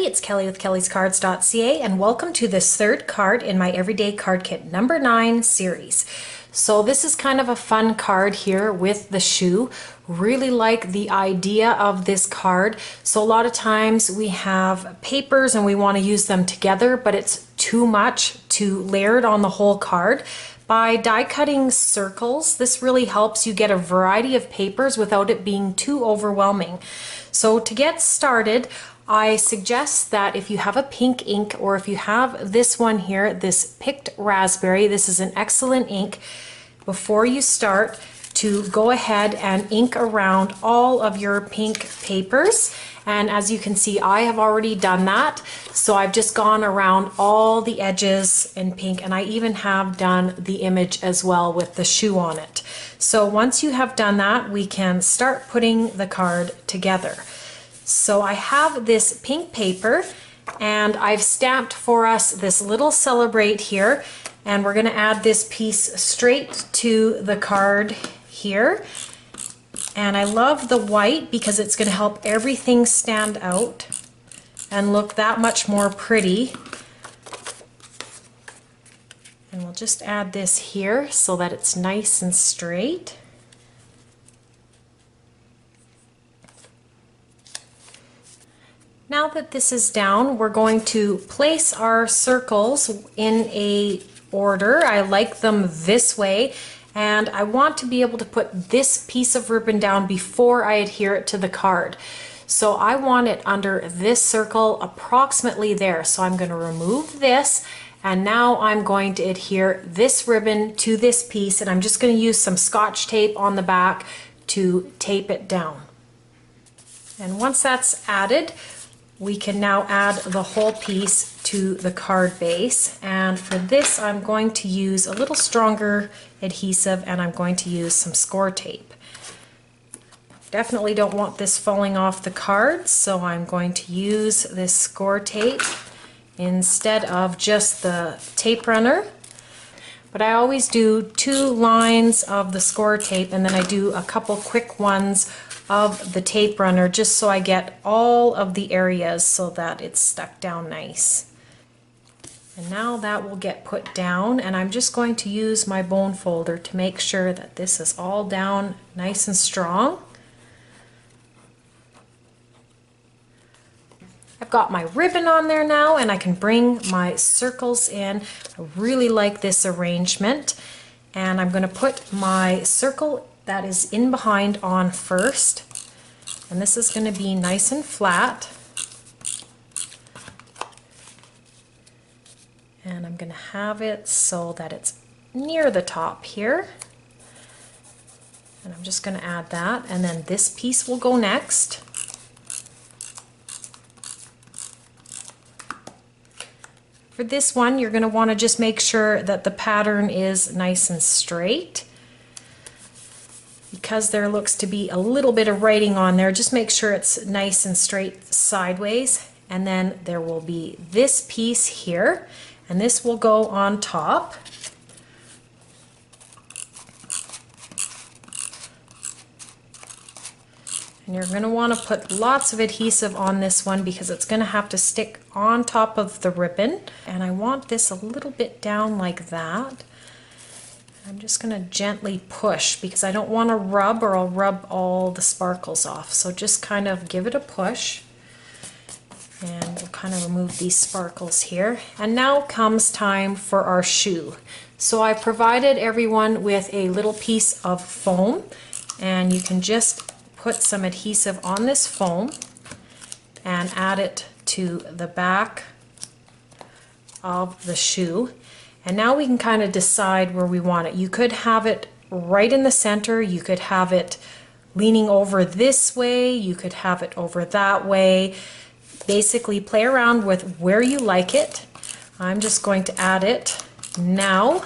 it's Kelly with kellyscards.ca and welcome to this third card in my Everyday Card Kit number 9 series. So this is kind of a fun card here with the shoe. Really like the idea of this card. So a lot of times we have papers and we want to use them together, but it's too much to layer it on the whole card. By die cutting circles, this really helps you get a variety of papers without it being too overwhelming. So to get started, I suggest that if you have a pink ink or if you have this one here, this Picked Raspberry, this is an excellent ink, before you start to go ahead and ink around all of your pink papers. And as you can see, I have already done that. So I've just gone around all the edges in pink, and I even have done the image as well with the shoe on it. So once you have done that, we can start putting the card together. So I have this pink paper and I've stamped for us this little celebrate here, and we're going to add this piece straight to the card here. And I love the white because it's going to help everything stand out and look that much more pretty. And we'll just add this here so that it's nice and straight. Now that this is down, we're going to place our circles in a order. I like them this way, and I want to be able to put this piece of ribbon down before I adhere it to the card. So I want it under this circle, approximately there. So I'm going to remove this, and now I'm going to adhere this ribbon to this piece, and I'm just going to use some Scotch tape on the back to tape it down. And once that's added, we can now add the whole piece to the card base, and for this I'm going to use a little stronger adhesive, and I'm going to use some score tape. Definitely don't want this falling off the card, so I'm going to use this score tape instead of just the tape runner. But I always do 2 lines of the score tape, and then I do a couple quick ones of the tape runner just so I get all of the areas so that it's stuck down nice. And now that will get put down, and I'm just going to use my bone folder to make sure that this is all down nice and strong. I've got my ribbon on there now, and I can bring my circles in. I really like this arrangement, and I'm going to put my circle that is in behind on first, and this is going to be nice and flat, and I'm going to have it so that it's near the top here, and I'm just going to add that, and then this piece will go next. For this one, you're going to want to just make sure that the pattern is nice and straight. Because there looks to be a little bit of writing on there, just make sure it's nice and straight sideways. And then there will be this piece here, and this will go on top. And you're going to want to put lots of adhesive on this one because it's going to have to stick on top of the ribbon. And I want this a little bit down like that. I'm just going to gently push because I don't want to rub, or I'll rub all the sparkles off. So just kind of give it a push, and we'll kind of remove these sparkles here. And now comes time for our shoe. So I provided everyone with a little piece of foam, and you can just put some adhesive on this foam and add it to the back of the shoe. And now we can kind of decide where we want it. You could have it right in the center, you could have it leaning over this way, you could have it over that way. Basically play around with where you like it. I'm just going to add it now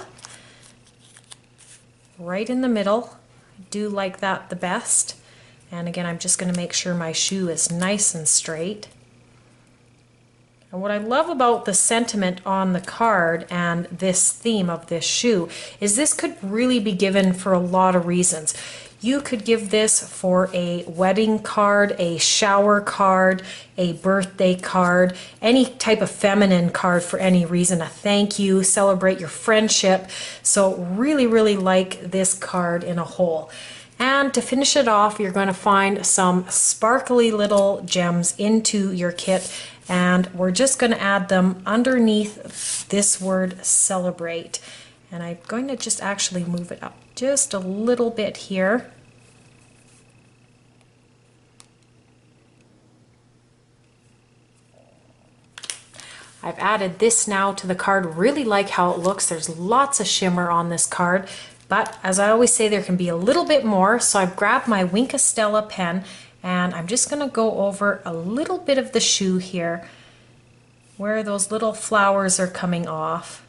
right in the middle. I do like that the best. And again, I'm just going to make sure my shoe is nice and straight. And what I love about the sentiment on the card and this theme of this shoe is this could really be given for a lot of reasons. You could give this for a wedding card, a shower card, a birthday card, any type of feminine card for any reason, a thank you, celebrate your friendship. So really, really like this card in a whole. And to finish it off, you're going to find some sparkly little gems into your kit, and we're just going to add them underneath this word celebrate. And I'm going to just actually move it up just a little bit here. I've added this now to the card. Really like how it looks. There's lots of shimmer on this card, but as I always say, there can be a little bit more. So I've grabbed my Wink Stella pen, and I'm just going to go over a little bit of the shoe here where those little flowers are coming off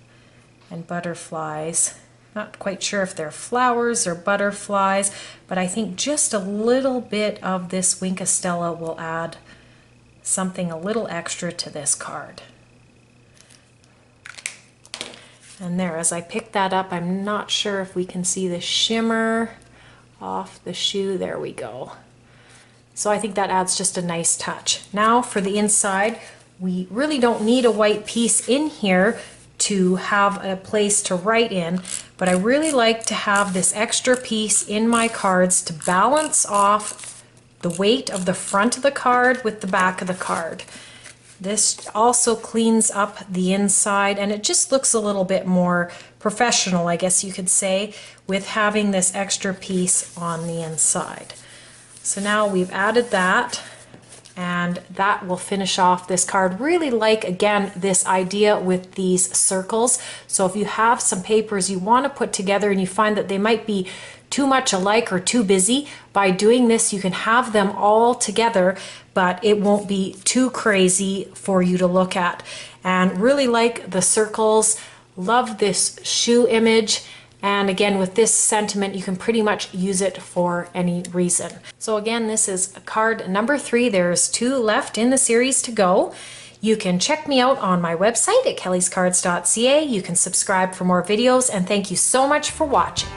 and butterflies. Not quite sure if they're flowers or butterflies, but I think just a little bit of this Wink Stella will add something a little extra to this card. And there, as I pick that up, I'm not sure if we can see the shimmer off the shoe. There we go. So I think that adds just a nice touch. Now for the inside, we really don't need a white piece in here to have a place to write in, but I really like to have this extra piece in my cards to balance off the weight of the front of the card with the back of the card. This also cleans up the inside, and it just looks a little bit more professional, I guess you could say, with having this extra piece on the inside. So now we've added that, and that will finish off this card. Really like, again, this idea with these circles. So if you have some papers you want to put together and you find that they might be too much alike or too busy, by doing this you can have them all together, but it won't be too crazy for you to look at. And really like the circles, love this shoe image, and again with this sentiment you can pretty much use it for any reason. So again, this is card number 3. There's 2 left in the series to go. You can check me out on my website at kellyscards.ca. You can subscribe for more videos, and thank you so much for watching.